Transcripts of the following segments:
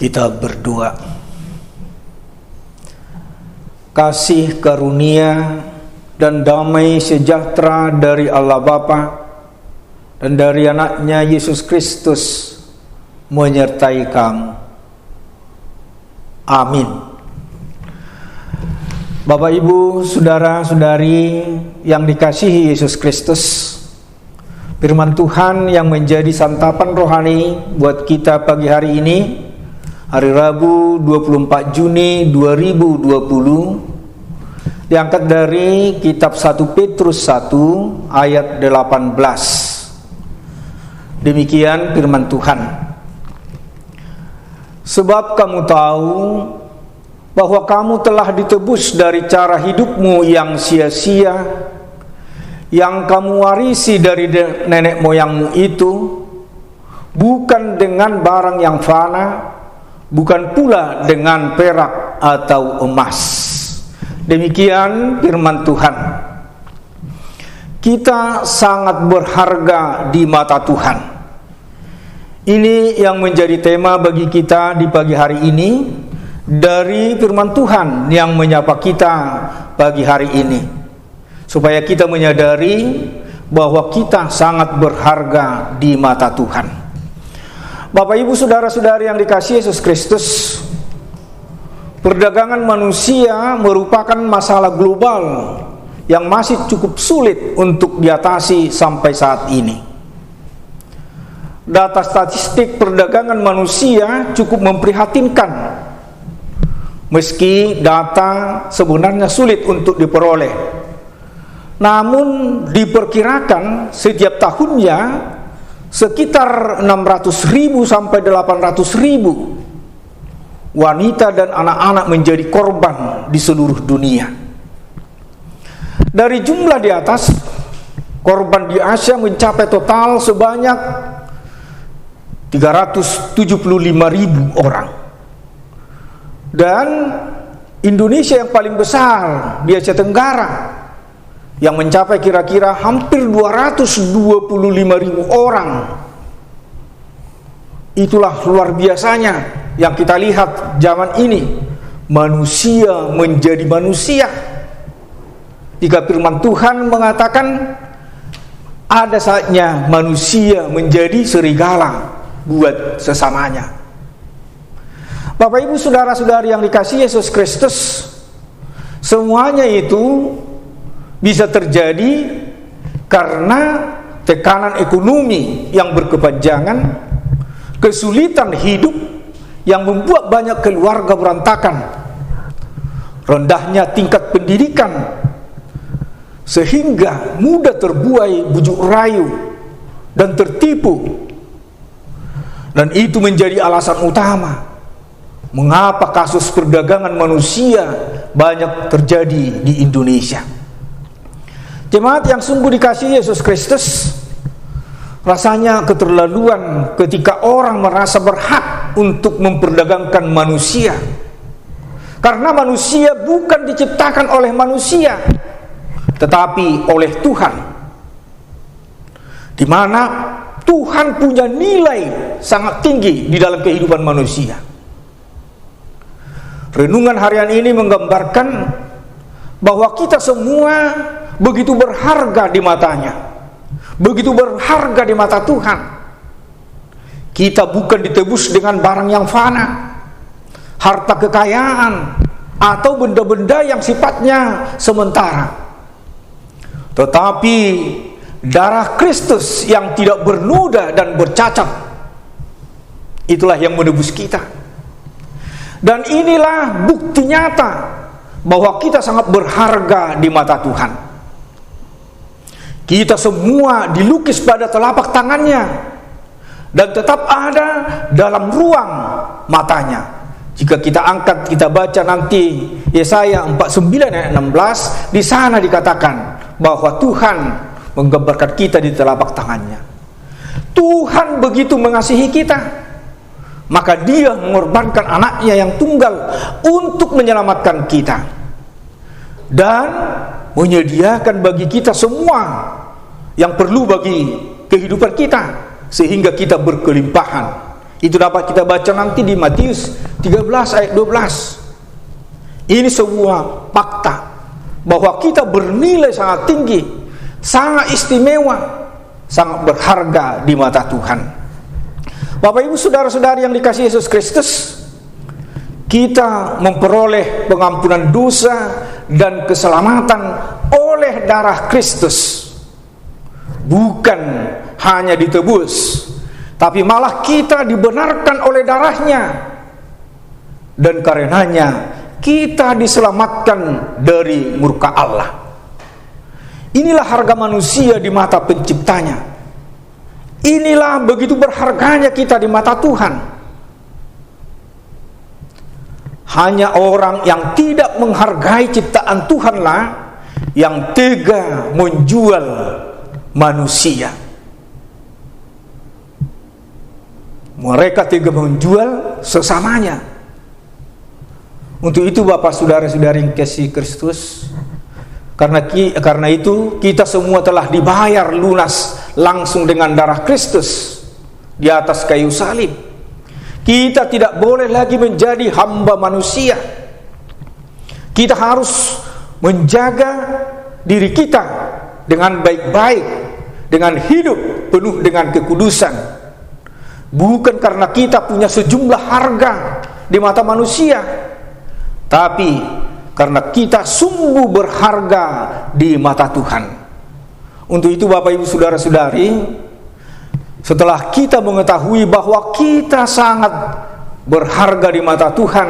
Kita berdoa. Kasih karunia dan damai sejahtera dari Allah Bapa dan dari anaknya Yesus Kristus menyertai kamu. Amin. Bapak, Ibu, saudara-saudari yang dikasihi Yesus Kristus, firman Tuhan yang menjadi santapan rohani buat kita pagi hari ini, hari Rabu 24 Juni 2020, diangkat dari kitab 1 Petrus 1 ayat 18. Demikian firman Tuhan. Sebab kamu tahu bahwa kamu telah ditebus dari cara hidupmu yang sia-sia, yang kamu warisi dari nenek moyangmu itu, bukan dengan barang yang fana, bukan pula dengan perak atau emas. Demikian firman Tuhan. Kita sangat berharga di mata Tuhan. Ini yang menjadi tema bagi kita di pagi hari ini, dari firman Tuhan yang menyapa kita pagi hari ini, supaya kita menyadari bahwa kita sangat berharga di mata Tuhan. Bapak, Ibu, saudara-saudari yang dikasihi Yesus Kristus, perdagangan manusia merupakan masalah global yang masih cukup sulit untuk diatasi sampai saat ini. Data statistik perdagangan manusia cukup memprihatinkan, meski data sebenarnya sulit untuk diperoleh. Namun diperkirakan setiap tahunnya sekitar 600.000 sampai 800.000 wanita dan anak-anak menjadi korban di seluruh dunia. Dari jumlah di atas, korban di Asia mencapai total sebanyak 375.000 orang. Dan Indonesia yang paling besar di Asia Tenggara, yang mencapai kira-kira hampir 225.000 orang. Itulah luar biasanya yang kita lihat zaman ini. Manusia menjadi manusia. Jika firman Tuhan mengatakan ada saatnya manusia menjadi serigala buat sesamanya. Bapak, Ibu, saudara-saudari yang dikasihi Yesus Kristus, semuanya itu bisa terjadi karena tekanan ekonomi yang berkepanjangan, kesulitan hidup yang membuat banyak keluarga berantakan, rendahnya tingkat pendidikan, sehingga mudah terbuai bujuk rayu dan tertipu. Dan itu menjadi alasan utama mengapa kasus perdagangan manusia banyak terjadi di Indonesia. Jemaat yang sungguh dikasihi Yesus Kristus, rasanya keterlaluan ketika orang merasa berhak untuk memperdagangkan manusia. Karena manusia bukan diciptakan oleh manusia, tetapi oleh Tuhan, di mana Tuhan punya nilai sangat tinggi di dalam kehidupan manusia. Renungan harian ini menggambarkan bahwa kita semua begitu berharga di matanya, begitu berharga di mata Tuhan. Kita bukan ditebus dengan barang yang fana, harta kekayaan, atau benda-benda yang sifatnya sementara, tetapi darah Kristus yang tidak bernoda dan bercacat. Itulah yang menebus kita. Dan inilah bukti nyata bahwa kita sangat berharga di mata Tuhan. Kita semua dilukis pada telapak tangannya dan tetap ada dalam ruang matanya. Jika kita angkat, kita baca nanti Yesaya 49 ayat 16, di sana dikatakan bahwa Tuhan menggambarkan kita di telapak tangannya. Tuhan begitu mengasihi kita, maka Dia mengorbankan anaknya yang tunggal untuk menyelamatkan kita dan menyediakan bagi kita semua yang perlu bagi kehidupan kita, sehingga kita berkelimpahan Itu dapat kita baca nanti di Matius 13 ayat 12. Ini sebuah fakta bahwa kita bernilai sangat tinggi, sangat istimewa, sangat berharga di mata Tuhan. Bapak Ibu saudara-saudari yang dikasihi Yesus Kristus, kita memperoleh pengampunan dosa dan keselamatan oleh darah Kristus. Bukan hanya ditebus, tapi malah kita dibenarkan oleh darahnya, dan karenanya kita diselamatkan dari murka Allah. Inilah harga manusia di mata penciptanya. Inilah begitu berharganya kita di mata Tuhan. Hanya orang yang tidak menghargai ciptaan Tuhanlah yang tega menjual manusia. Mereka tega menjual sesamanya. Untuk itu Bapak saudara-saudari yang kasih Kristus, karena itu kita semua telah dibayar lunas langsung dengan darah Kristus di atas kayu salib. Kita tidak boleh lagi menjadi hamba manusia. Kita harus menjaga diri kita dengan baik-baik, dengan hidup penuh dengan kekudusan. Bukan karena kita punya sejumlah harga di mata manusia, tapi karena kita sungguh berharga di mata Tuhan. Untuk itu Bapak Ibu saudara-saudari, setelah kita mengetahui bahwa kita sangat berharga di mata Tuhan,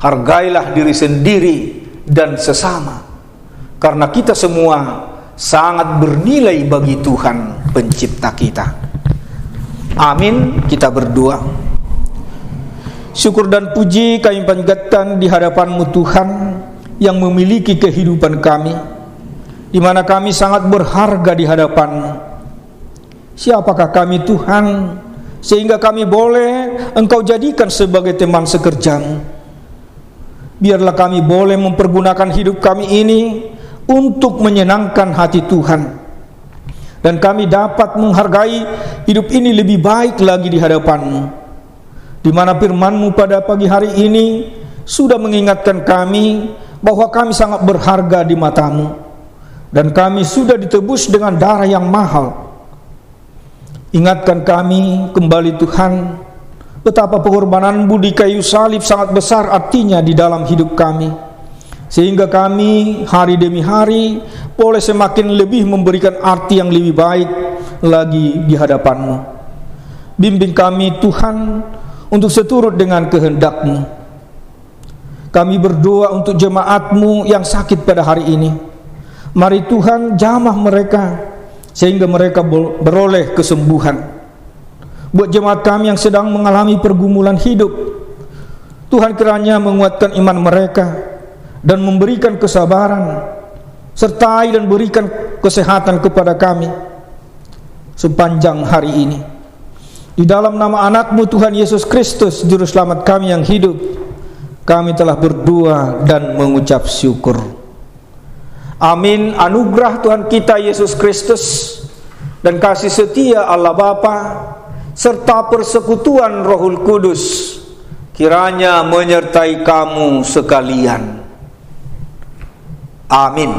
hargailah diri sendiri dan sesama, karena kita semua sangat bernilai bagi Tuhan pencipta kita. Amin. Kita berdoa. Syukur dan puji kami panjatkan di hadapan-Mu Tuhan yang memiliki kehidupan kami, di mana kami sangat berharga di hadapan-Mu. Siapakah kami Tuhan sehingga kami boleh Engkau jadikan sebagai teman sekerja-Mu? Biarlah kami boleh mempergunakan hidup kami ini untuk menyenangkan hati Tuhan, dan kami dapat menghargai hidup ini lebih baik lagi di hadapan-Mu, di mana firman-Mu pada pagi hari ini sudah mengingatkan kami bahwa kami sangat berharga di mata-Mu, dan kami sudah ditebus dengan darah yang mahal. Ingatkan kami kembali Tuhan, betapa pengorbanan-Mu di kayu salib sangat besar artinya di dalam hidup kami, sehingga kami hari demi hari boleh semakin lebih memberikan arti yang lebih baik lagi di hadapan-Mu. Bimbing kami Tuhan untuk seturut dengan kehendak-Mu. Kami berdoa untuk jemaat-Mu yang sakit pada hari ini. Mari Tuhan jamah mereka sehingga mereka beroleh kesembuhan. Buat jemaat kami yang sedang mengalami pergumulan hidup, Tuhan kiranya menguatkan iman mereka dan memberikan kesabaran, sertai dan berikan kesehatan kepada kami sepanjang hari ini. Di dalam nama anak-Mu Tuhan Yesus Kristus, Juru Selamat kami yang hidup, kami telah berdoa dan mengucap syukur. Amin. Anugerah Tuhan kita Yesus Kristus dan kasih setia Allah Bapa serta persekutuan Rohul Kudus kiranya menyertai kamu sekalian. Amin.